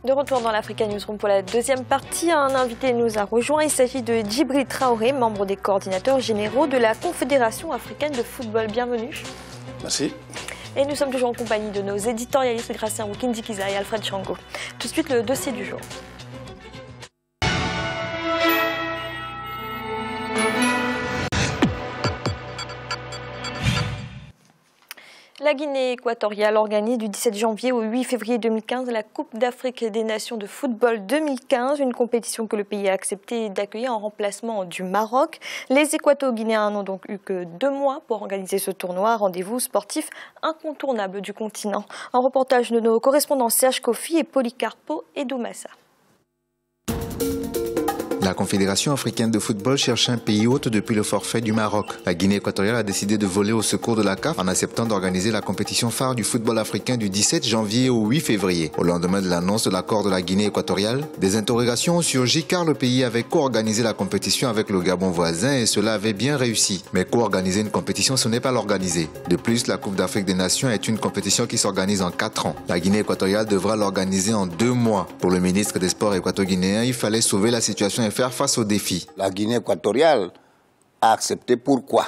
De retour dans l'Africa Newsroom pour la deuxième partie, un invité nous a rejoint. Il s'agit de Djibril Traoré, membre des coordinateurs généraux de la Confédération africaine de football. Bienvenue. Merci. Et nous sommes toujours en compagnie de nos éditorialistes Gracien Wukindikiza et Alfred Chango. Tout de suite, le dossier du jour. La Guinée équatoriale organise du 17 janvier au 8 février 2015 la Coupe d'Afrique des Nations de football 2015, une compétition que le pays a accepté d'accueillir en remplacement du Maroc. Les Équato-Guinéens n'ont donc eu que 2 mois pour organiser ce tournoi, rendez-vous sportif incontournable du continent. Un reportage de nos correspondants Serge Kofi et Policarpo Edoumassa. La Confédération africaine de football cherche un pays hôte depuis le forfait du Maroc. La Guinée équatoriale a décidé de voler au secours de la CAF en acceptant d'organiser la compétition phare du football africain du 17 janvier au 8 février. Au lendemain de l'annonce de l'accord de la Guinée équatoriale, des interrogations ont surgi car le pays avait co-organisé la compétition avec le Gabon voisin et cela avait bien réussi. Mais co-organiser une compétition, ce n'est pas l'organiser. De plus, la Coupe d'Afrique des Nations est une compétition qui s'organise en 4 ans. La Guinée équatoriale devra l'organiser en 2 mois. Pour le ministre des Sports équato-guinéen, il fallait sauver la situation et faire face aux défis. La Guinée équatoriale a accepté pourquoi?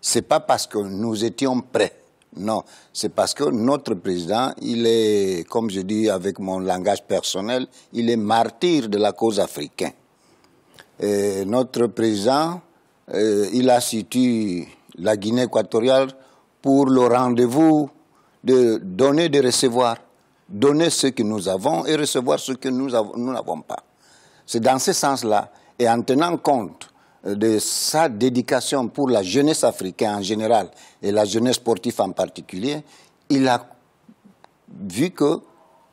Ce n'est pas parce que nous étions prêts. Non, c'est parce que notre président, il est, comme je dis avec mon langage personnel, il est martyr de la cause africaine. Et notre président, il a situé la Guinée équatoriale pour le rendez-vous de donner, de recevoir. Donner ce que nous avons et recevoir ce que nous n'avons pas. C'est dans ce sens-là, et en tenant compte de sa dédication pour la jeunesse africaine en général et la jeunesse sportive en particulier, il a vu que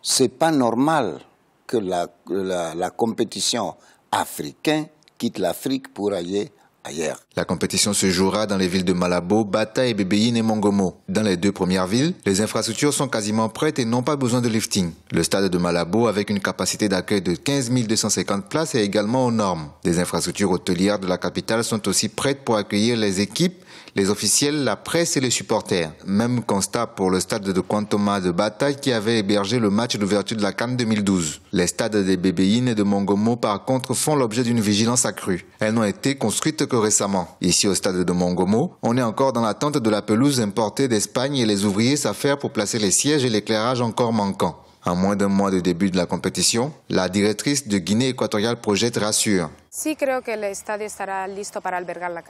ce n'est pas normal que la compétition africaine quitte l'Afrique pour aller ailleurs. La compétition se jouera dans les villes de Malabo, Bata et Bébéine et Mongomo. Dans les 2 premières villes, les infrastructures sont quasiment prêtes et n'ont pas besoin de lifting. Le stade de Malabo, avec une capacité d'accueil de 15 250 places, est également aux normes. Les infrastructures hôtelières de la capitale sont aussi prêtes pour accueillir les équipes, les officiels, la presse et les supporters. Même constat pour le stade de Kwantoma de Bata qui avait hébergé le match d'ouverture de la CAN 2012. Les stades des Bébéines et de Mongomo, par contre, font l'objet d'une vigilance accrue. Elles n'ont été construites que récemment. Ici, au stade de Mongomo, on est encore dans l'attente de la pelouse importée d'Espagne et les ouvriers s'affairent pour placer les sièges et l'éclairage encore manquant. En moins d'1 mois de début de la compétition, la directrice de Guinée équatoriale Project rassure.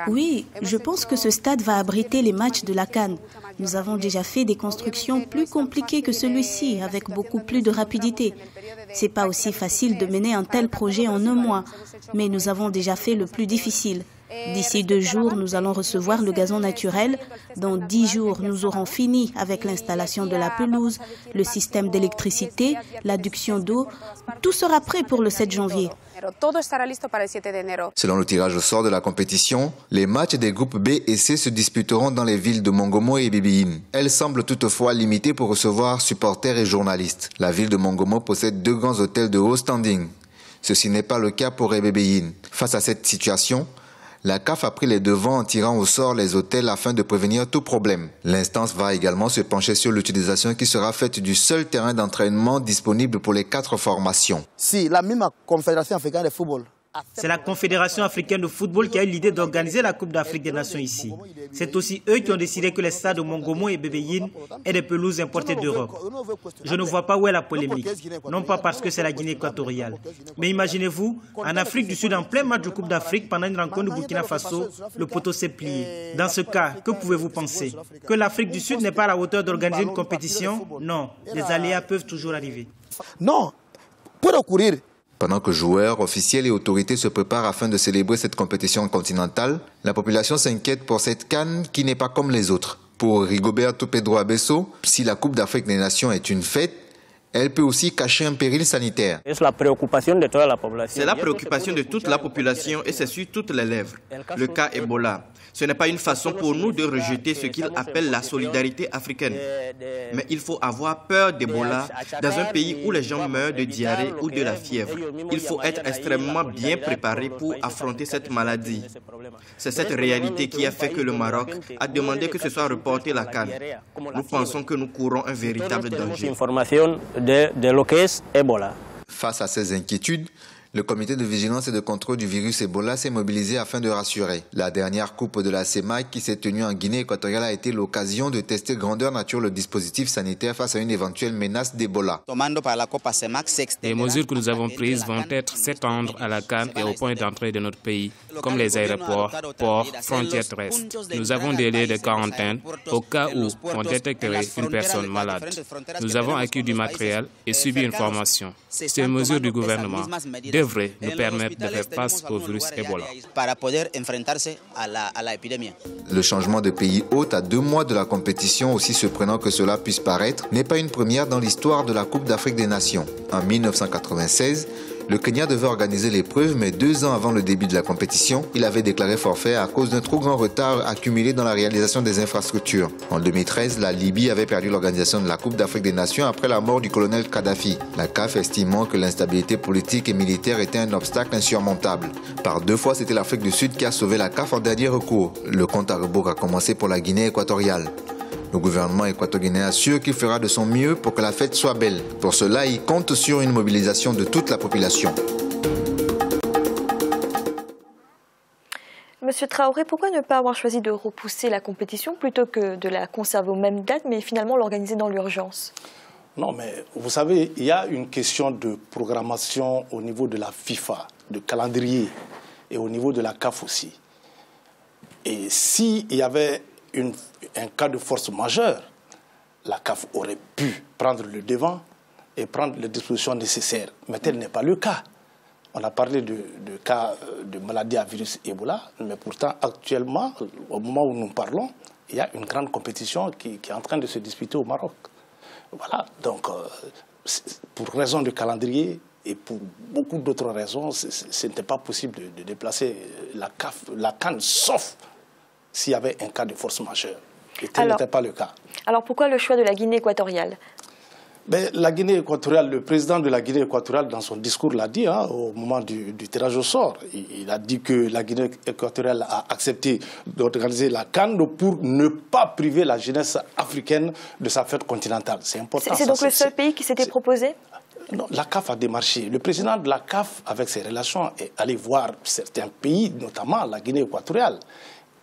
Oui, je pense que ce stade va abriter les matchs de la CAN. Nous avons déjà fait des constructions plus compliquées que celui-ci, avec beaucoup plus de rapidité. C'est pas aussi facile de mener un tel projet en 1 mois, mais nous avons déjà fait le plus difficile. D'ici 2 jours, nous allons recevoir le gazon naturel. Dans 10 jours, nous aurons fini avec l'installation de la pelouse, le système d'électricité, l'adduction d'eau. Tout sera prêt pour le 7 janvier. Selon le tirage au sort de la compétition, les matchs des groupes B et C se disputeront dans les villes de Mongomo et Bébéine. Elles semblent toutefois limitées pour recevoir supporters et journalistes. La ville de Mongomo possède 2 grands hôtels de haut standing. Ceci n'est pas le cas pour Bébéine. Face à cette situation, la CAF a pris les devants en tirant au sort les hôtels afin de prévenir tout problème. L'instance va également se pencher sur l'utilisation qui sera faite du seul terrain d'entraînement disponible pour les 4 formations. Si la même Confédération africaine de football. C'est la Confédération africaine de football qui a eu l'idée d'organiser la Coupe d'Afrique des Nations ici. C'est aussi eux qui ont décidé que les stades de Mongomo et Bébéine aient des pelouses importées d'Europe. Je ne vois pas où est la polémique. Non pas parce que c'est la Guinée équatoriale. Mais imaginez-vous, en Afrique du Sud, en plein match de Coupe d'Afrique, pendant une rencontre de Burkina Faso, le poteau s'est plié. Dans ce cas, que pouvez-vous penser? Que l'Afrique du Sud n'est pas à la hauteur d'organiser une compétition? Non, les aléas peuvent toujours arriver. Non, peut occorrer. Pendant que joueurs, officiels et autorités se préparent afin de célébrer cette compétition continentale, la population s'inquiète pour cette CAN qui n'est pas comme les autres. Pour Rigoberto Pedro Abesso, si la Coupe d'Afrique des Nations est une fête, elle peut aussi cacher un péril sanitaire. C'est la préoccupation de toute la population. C'est la préoccupation de toute la population et c'est sur toutes les lèvres. Le cas Ebola. Ce n'est pas une façon pour nous de rejeter ce qu'ils appellent la solidarité africaine. Mais il faut avoir peur d'Ebola dans un pays où les gens meurent de diarrhée ou de la fièvre. Il faut être extrêmement bien préparé pour affronter cette maladie. C'est cette réalité qui a fait que le Maroc a demandé que ce soit reporté la CAN. Nous pensons que nous courons un véritable danger. De lo que es Ebola. Face à ces inquiétudes, le comité de vigilance et de contrôle du virus Ebola s'est mobilisé afin de rassurer. La dernière coupe de la CEMAC qui s'est tenue en Guinée équatoriale a été l'occasion de tester grandeur nature le dispositif sanitaire face à une éventuelle menace d'Ebola. Les mesures que nous avons prises vont être s'étendre à la CAN et aux points d'entrée de notre pays, comme les aéroports, ports, frontières terrestres. Nous avons des lieux de quarantaine au cas où on détecterait une personne malade. Nous avons acquis du matériel et subi une formation. Ces mesures du gouvernement devrait nous permettre de faire face au virus Ebola. Le changement de pays hôte à 2 mois de la compétition, aussi surprenant que cela puisse paraître, n'est pas une première dans l'histoire de la Coupe d'Afrique des Nations. En 1996, le Kenya devait organiser l'épreuve, mais 2 ans avant le début de la compétition, il avait déclaré forfait à cause d'un trop grand retard accumulé dans la réalisation des infrastructures. En 2013, la Libye avait perdu l'organisation de la Coupe d'Afrique des Nations après la mort du colonel Kadhafi, la CAF estimant que l'instabilité politique et militaire était un obstacle insurmontable. Par 2 fois, c'était l'Afrique du Sud qui a sauvé la CAF en dernier recours. Le compte à rebours a commencé pour la Guinée équatoriale. Le gouvernement équatorien assure qu'il fera de son mieux pour que la fête soit belle. Pour cela, il compte sur une mobilisation de toute la population. Monsieur Traoré, pourquoi ne pas avoir choisi de repousser la compétition plutôt que de la conserver aux mêmes dates, mais finalement l'organiser dans l'urgence? Non, mais vous savez, il y a une question de programmation au niveau de la FIFA, de calendrier, et au niveau de la CAF aussi. Et s'il y avait un cas de force majeure, la CAF aurait pu prendre le devant et prendre les dispositions nécessaires. Mais tel n'est pas le cas. On a parlé de cas de maladie à virus Ebola, mais pourtant actuellement, au moment où nous parlons, il y a une grande compétition qui est en train de se disputer au Maroc. Voilà, donc pour raison de calendrier et pour beaucoup d'autres raisons, ce n'était pas possible de déplacer la CAN, sauf s'il y avait un cas de force majeure. Et tel n'était pas le cas. Alors pourquoi le choix de la Guinée équatoriale? La Guinée équatoriale, le président de la Guinée équatoriale, dans son discours, l'a dit au moment du tirage au sort. Il a dit que la Guinée équatoriale a accepté d'organiser la CAN pour ne pas priver la jeunesse africaine de sa fête continentale. C'est important. C'est donc le seul pays qui s'était proposé? Non, la CAF a démarché. Le président de la CAF, avec ses relations, est allé voir certains pays, notamment la Guinée équatoriale.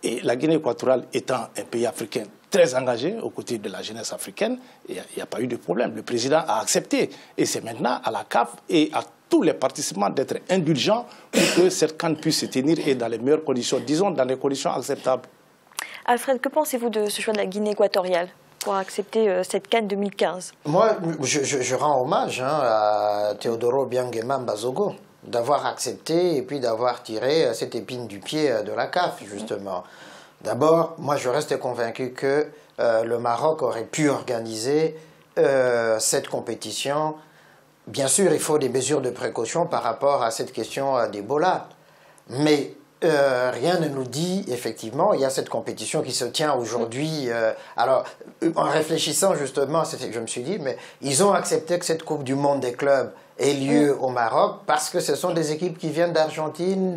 Et la Guinée équatoriale étant un pays africain très engagé aux côtés de la jeunesse africaine, il n'y a pas eu de problème. Le président a accepté. Et c'est maintenant à la CAF et à tous les participants d'être indulgents pour que cette CAN puisse se tenir et dans les meilleures conditions, disons dans des conditions acceptables. Alfred, que pensez-vous de ce choix de la Guinée équatoriale pour accepter cette CAN 2015? Moi, je rends hommage à Teodoro Obiang Bazogo d'avoir accepté et puis d'avoir tiré cette épine du pied de la CAF, justement. D'abord, moi je reste convaincu que le Maroc aurait pu organiser cette compétition. Bien sûr, il faut des mesures de précaution par rapport à cette question d'Ebola. Mais rien ne nous dit, effectivement, il y a cette compétition qui se tient aujourd'hui. Alors, en réfléchissant justement, je me suis dit, mais ils ont accepté que cette Coupe du Monde des clubs ait lieu au Maroc parce que ce sont des équipes qui viennent d'Argentine,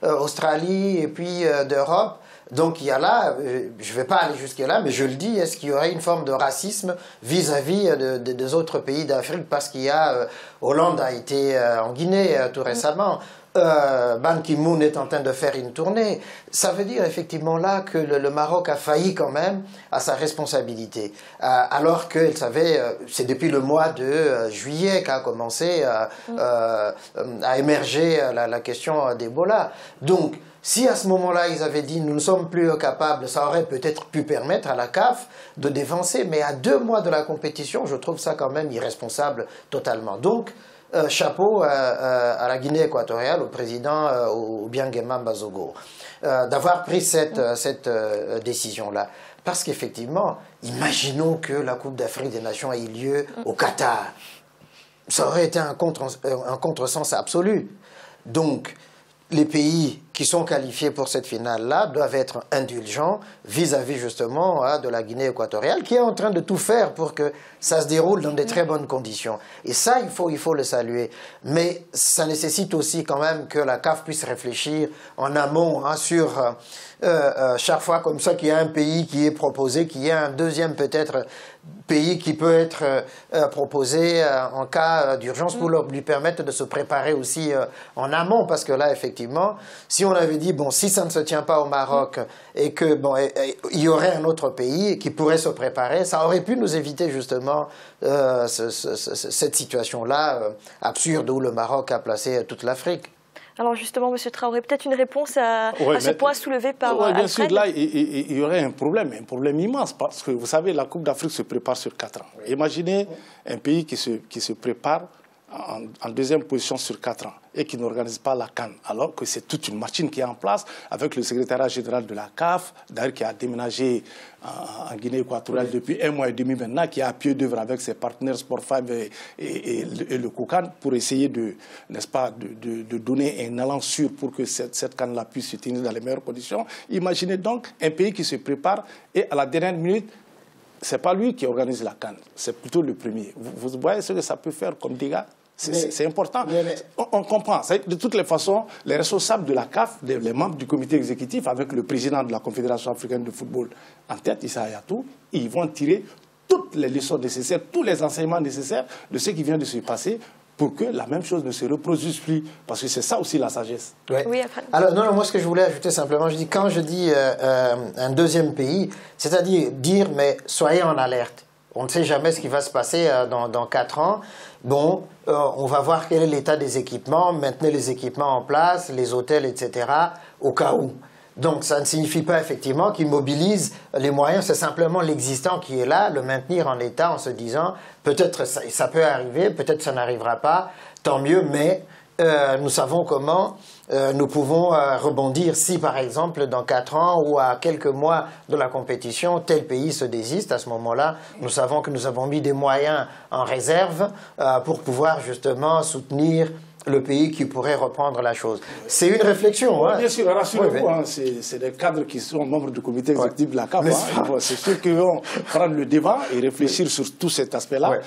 d'Australie et puis d'Europe. Donc il y a là, je ne vais pas aller jusque-là, mais je le dis, est-ce qu'il y aurait une forme de racisme vis-à-vis des autres pays d'Afrique parce qu'il y a, Hollande a été en Guinée tout récemment, Ban Ki-moon est en train de faire une tournée. Ça veut dire effectivement là que le Maroc a failli quand même à sa responsabilité. Alors qu'elle savait, c'est depuis le mois de juillet qu'a commencé à émerger la question d'Ebola. Donc, si à ce moment-là, ils avaient dit « nous ne sommes plus capables », ça aurait peut-être pu permettre à la CAF de dévancer, mais à 2 mois de la compétition, je trouve ça quand même irresponsable totalement. Donc, chapeau à la Guinée équatoriale, au président Obiang Bazogo, d'avoir pris cette décision-là. Parce qu'effectivement, imaginons que la Coupe d'Afrique des Nations ait lieu au Qatar. Ça aurait été un contresens absolu. Donc, les pays qui sont qualifiés pour cette finale-là doivent être indulgents vis-à-vis justement de la Guinée équatoriale, qui est en train de tout faire pour que ça se déroule dans de très bonnes conditions. Et ça, il faut le saluer. Mais ça nécessite aussi quand même que la CAF puisse réfléchir en amont sur chaque fois comme ça qu'il y a un pays qui est proposé, qu'il y a un deuxième peut-être pays qui peut être proposé en cas d'urgence pour lui permettre de se préparer aussi en amont, parce que là effectivement si on avait dit bon, si ça ne se tient pas au Maroc et que bon, il y aurait un autre pays qui pourrait se préparer, ça aurait pu nous éviter justement cette situation-là absurde où le Maroc a placé toute l'Afrique. Alors justement, M. Traoré, peut-être une réponse à ce point soulevé par bien Alfred. sûr, là, il y aurait un problème immense, parce que vous savez, la Coupe d'Afrique se prépare sur 4 ans. Imaginez un pays qui se prépare en deuxième position sur 4 ans et qui n'organise pas la CAN, alors que c'est toute une machine qui est en place avec le secrétariat général de la CAF, d'ailleurs qui a déménagé en Guinée équatoriale depuis 1 mois et demi maintenant, qui est à pied d'œuvre avec ses partenaires Sport5 et le COCAN pour essayer n'est-ce pas, de donner un élan sûr pour que cette CAN-là puisse se tenir dans les meilleures conditions. Imaginez donc un pays qui se prépare et à la dernière minute, ce n'est pas lui qui organise la CAN, c'est plutôt le premier. Vous voyez ce que ça peut faire comme dégâts? C'est important. On comprend. De toutes les façons, les responsables de la CAF, les membres du comité exécutif, avec le président de la Confédération africaine de football en tête, Issa Hayatou, ils vont tirer toutes les leçons nécessaires, tous les enseignements nécessaires de ce qui vient de se passer pour que la même chose ne se reproduise plus. Parce que c'est ça aussi la sagesse. Ouais. Oui, alors, non, moi, ce que je voulais ajouter simplement, quand je dis un deuxième pays, c'est-à-dire dire, mais soyez en alerte. On ne sait jamais ce qui va se passer dans 4 ans. Bon, on va voir quel est l'état des équipements, maintenez les équipements en place, les hôtels, etc., au cas où. Donc, ça ne signifie pas effectivement qu'ils mobilisent les moyens, c'est simplement l'existant qui est là, le maintenir en état en se disant, peut-être ça peut arriver, peut-être ça n'arrivera pas, tant mieux, mais nous savons comment nous pouvons rebondir si, par exemple, dans 4 ans ou à quelques mois de la compétition, tel pays se désiste. À ce moment-là, nous savons que nous avons mis des moyens en réserve pour pouvoir justement soutenir le pays qui pourrait reprendre la chose. C'est une réflexion. Oui, bien sûr, rassurez-vous, c'est des cadres qui sont membres du comité exécutif de la CAF. C'est sûr qu'ils vont prendre le débat et réfléchir sur tout cet aspect-là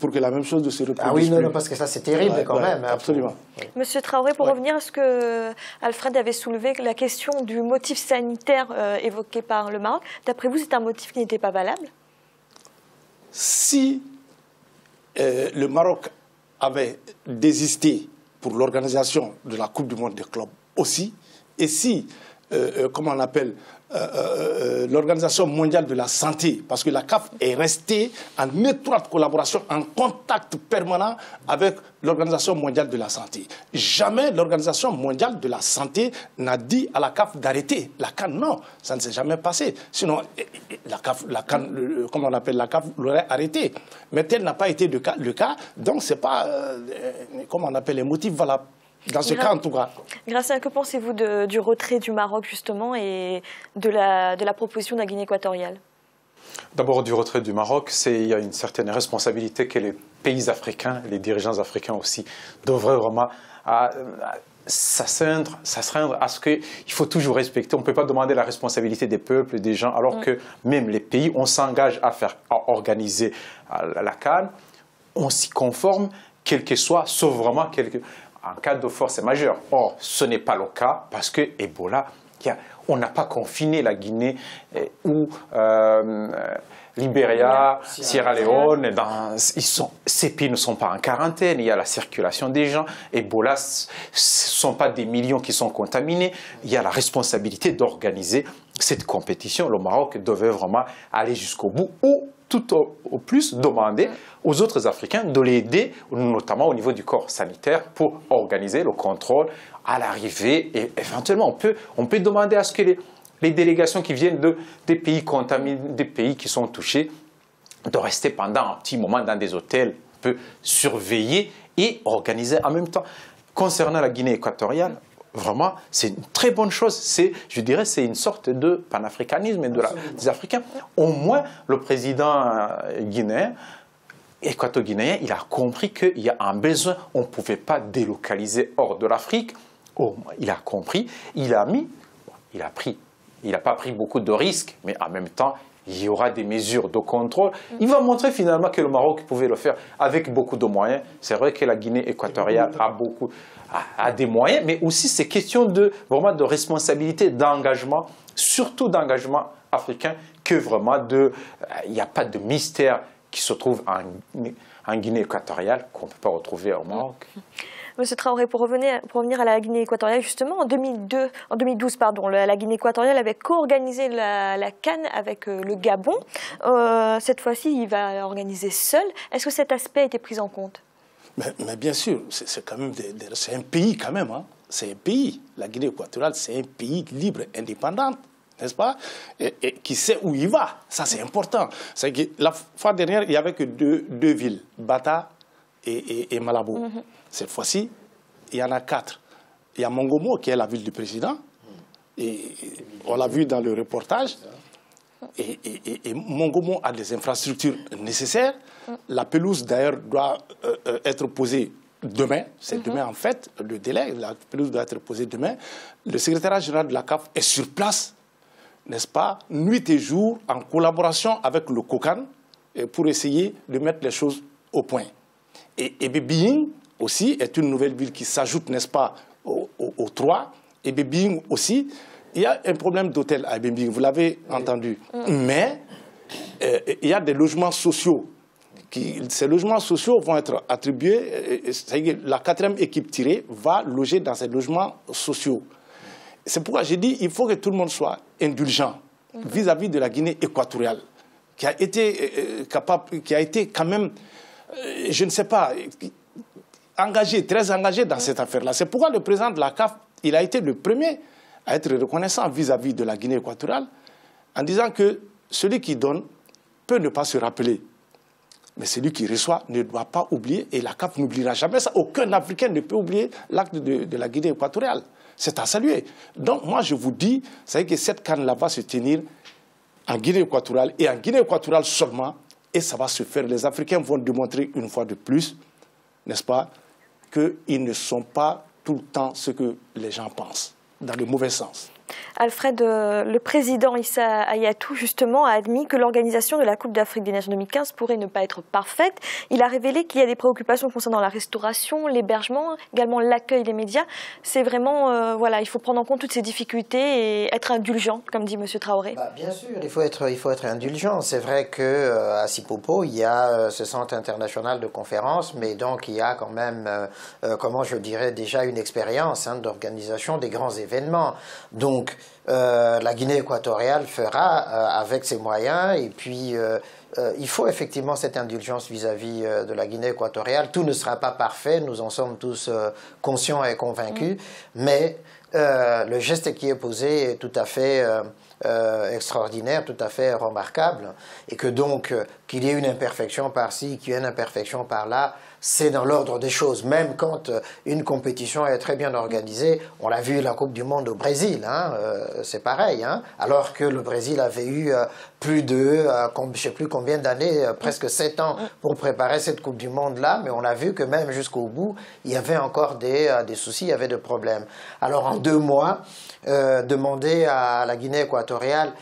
pour que la même chose ne se reproduise. Ah oui, non, parce que ça c'est terrible quand même. Absolument. Monsieur Traoré, pour revenir à ce que Alfred avait soulevé, la question du motif sanitaire évoqué par le Maroc, d'après vous, c'est un motif qui n'était pas valable? Si le Maroc avait désisté pour l'organisation de la Coupe du Monde des clubs aussi, et si, comment on appelle, l'Organisation mondiale de la santé, parce que la CAF est restée en étroite collaboration, en contact permanent avec l'Organisation mondiale de la santé. Jamais l'Organisation mondiale de la santé n'a dit à la CAF d'arrêter la CAN. Non, ça ne s'est jamais passé. Sinon, la CAN, comment on appelle, la CAF l'aurait arrêté. Mais tel n'a pas été le cas, donc ce n'est pas, comment on appelle, les motifs valables. Dans ce cas, en tout cas. Gracien, que pensez-vous du retrait du Maroc, justement, et de la proposition de la Guinée équatoriale? D'abord, du retrait du Maroc, il y a une certaine responsabilité que les pays africains, les dirigeants africains aussi, devraient vraiment s'astreindre à ce qu'il faut toujours respecter. On ne peut pas demander la responsabilité des peuples, des gens, alors que même les pays, on s'engage à organiser la CAN, on s'y conforme, quel que soit, sauf vraiment en cas de force majeure. Or, ce n'est pas le cas parce que Ebola, on n'a pas confiné la Guinée ou Libéria, Sierra Leone. Ces pays ne sont pas en quarantaine, il y a la circulation des gens. Ebola, ce ne sont pas des millions qui sont contaminés. Il y a la responsabilité d'organiser cette compétition. Le Maroc devait vraiment aller jusqu'au bout ou tout au plus demander aux autres Africains de l'aider, notamment au niveau du corps sanitaire, pour organiser le contrôle à l'arrivée. Et éventuellement, on peut demander à ce que les délégations qui viennent des pays contaminés, des pays qui sont touchés, de rester pendant un petit moment dans des hôtels, peut surveiller et organiser en même temps. Concernant la Guinée équatoriale, vraiment, c'est une très bonne chose. Je dirais c'est une sorte de panafricanisme des Africains. Au moins, le président guinéen, équato-guinéen, il a compris qu'il y a un besoin. On ne pouvait pas délocaliser hors de l'Afrique il a compris, il a pris. Il n'a pas pris beaucoup de risques, mais en même temps, il y aura des mesures de contrôle. Il va montrer finalement que le Maroc pouvait le faire avec beaucoup de moyens. C'est vrai que la Guinée équatoriale a des moyens, mais aussi c'est question vraiment de responsabilité, d'engagement, surtout d'engagement africain, que vraiment il n'y a pas de mystère qui se trouve en Guinée équatoriale qu'on ne peut pas retrouver au Maroc. Monsieur Traoré, pour revenir à la Guinée équatoriale, justement, en 2012, la Guinée équatoriale avait co-organisé la CAN avec le Gabon. Cette fois-ci, il va organiser seul. Est-ce que cet aspect a été pris en compte? Mais bien sûr, c'est quand même c'est un pays quand même. Hein. C'est un pays. La Guinée équatoriale, c'est un pays libre, indépendant, n'est-ce pas, et qui sait où il va. Ça, c'est important. C'est que la fois dernière, il n'y avait que deux villes, Bata et Malabo. Cette fois-ci, il y en a 4. Il y a Mongomo, qui est la ville du président. Et on l'a vu dans le reportage. Et Mongomo a des infrastructures nécessaires. La pelouse, d'ailleurs, doit être posée demain. C'est demain, en fait, le délai. La pelouse doit être posée demain. Le secrétariat général de la CAF est sur place, n'est-ce pas, nuit et jour, en collaboration avec le COCAN, pour essayer de mettre les choses au point. Et Bébéying aussi est une nouvelle ville qui s'ajoute, n'est-ce pas, aux 3. Et Bébéying aussi, il y a un problème d'hôtel à Bébéying, vous l'avez entendu. Mais il y a des logements sociaux. Ces logements sociaux vont être attribués, la 4e équipe tirée va loger dans ces logements sociaux. C'est pourquoi j'ai dit qu'il faut que tout le monde soit indulgent vis-à-vis de la Guinée équatoriale, qui a été quand même, je ne sais pas, très engagé dans cette affaire-là. C'est pourquoi le président de la CAF, il a été le premier à être reconnaissant vis-à-vis de la Guinée équatoriale, en disant que celui qui donne peut ne pas se rappeler. Mais celui qui reçoit ne doit pas oublier, et la CAF n'oubliera jamais ça. Aucun Africain ne peut oublier l'acte de la Guinée équatoriale. C'est à saluer. Donc moi je vous dis, c'est que cette CAN-là va se tenir en Guinée équatoriale, et en Guinée équatoriale seulement, et ça va se faire. Les Africains vont démontrer une fois de plus, n'est-ce pas, qu'ils ne sont pas tout le temps ce que les gens pensent, dans le mauvais sens. Alfred, le président Issa Hayatou, justement, a admis que l'organisation de la Coupe d'Afrique des Nations 2015 pourrait ne pas être parfaite. Il a révélé qu'il y a des préoccupations concernant la restauration, l'hébergement, également l'accueil des médias. C'est vraiment, voilà, il faut prendre en compte toutes ces difficultés et être indulgent, comme dit M. Traoré. Bien sûr, il faut être indulgent. C'est vrai qu'à Sipopo, il y a ce centre international de conférences, mais donc il y a quand même, comment je dirais, déjà une expérience d'organisation des grands événements. Donc, la Guinée équatoriale fera avec ses moyens, et puis il faut effectivement cette indulgence vis-à-vis de la Guinée équatoriale. Tout ne sera pas parfait, nous en sommes tous conscients et convaincus, mais le geste qui est posé est tout à fait extraordinaire, tout à fait remarquable, et que donc qu'il y ait une imperfection par-ci, qu'il y ait une imperfection par-là, c'est dans l'ordre des choses. Même quand une compétition est très bien organisée, on l'a vu la Coupe du Monde au Brésil, c'est pareil, alors que le Brésil avait eu plus de, je ne sais plus combien d'années, presque 7 ans pour préparer cette Coupe du Monde-là, mais on a vu que même jusqu'au bout, il y avait encore des soucis, il y avait des problèmes. Alors en 2 mois, demander à la Guinée équatoriale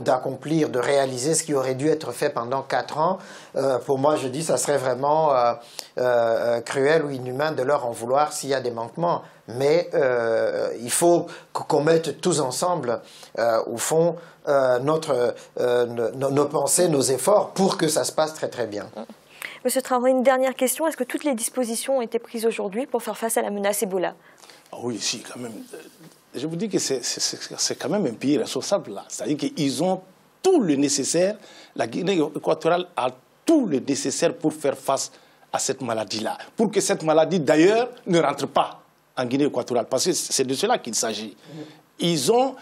d'accomplir, de réaliser ce qui aurait dû être fait pendant 4 ans, pour moi je dis ça serait vraiment cruel ou inhumain de leur en vouloir s'il y a des manquements. Mais il faut qu'on mette tous ensemble au fond nos pensées, nos efforts pour que ça se passe très très bien. Monsieur Traoré, une dernière question. Est-ce que toutes les dispositions ont été prises aujourd'hui pour faire face à la menace Ebola? Oui, si, quand même. Je vous dis que c'est quand même un pays responsable là. C'est-à-dire qu'ils ont tout le nécessaire, la Guinée équatoriale a tout le nécessaire pour faire face à cette maladie-là. Pour que cette maladie, d'ailleurs, ne rentre pas en Guinée équatoriale. Parce que c'est de cela qu'il s'agit. Ils ont,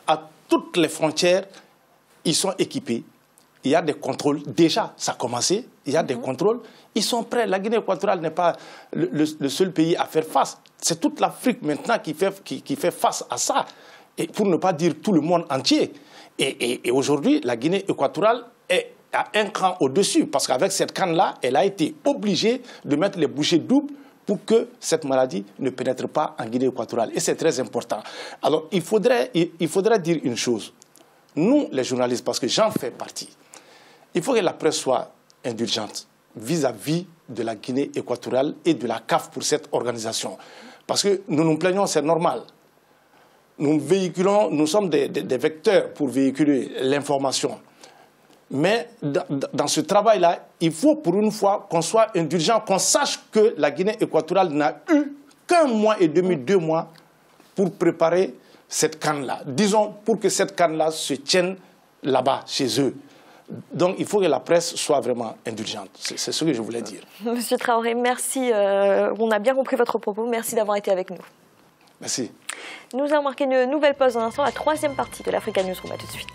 à toutes les frontières, ils sont équipés. Il y a des contrôles. Déjà, ça a commencé. Il y a des contrôles. Ils sont prêts. La Guinée équatoriale n'est pas le seul pays à faire face. C'est toute l'Afrique maintenant qui fait face à ça. Et pour ne pas dire tout le monde entier. Et aujourd'hui, la Guinée équatoriale est à un cran au-dessus. Parce qu'avec cette canne-là, elle a été obligée de mettre les bouchées doubles pour que cette maladie ne pénètre pas en Guinée équatoriale. Et c'est très important. Alors, il faudrait dire une chose. Nous, les journalistes, parce que j'en fais partie, il faut que la presse soit indulgente vis-à-vis de la Guinée équatoriale et de la CAF pour cette organisation. Parce que nous nous plaignons, c'est normal. Nous véhiculons, nous sommes des vecteurs pour véhiculer l'information. Mais dans ce travail-là, il faut pour une fois qu'on soit indulgent, qu'on sache que la Guinée équatoriale n'a eu qu'un mois et demi, 2 mois pour préparer cette CAN-là. Disons, pour que cette CAN-là se tienne là-bas, chez eux. Donc, il faut que la presse soit vraiment indulgente. C'est ce que je voulais dire. Monsieur Traoré, merci. On a bien compris votre propos. Merci d'avoir été avec nous. Merci. Nous allons marquer une nouvelle pause dans un instant, la 3e partie de l'Africa Newsroom. À tout de suite.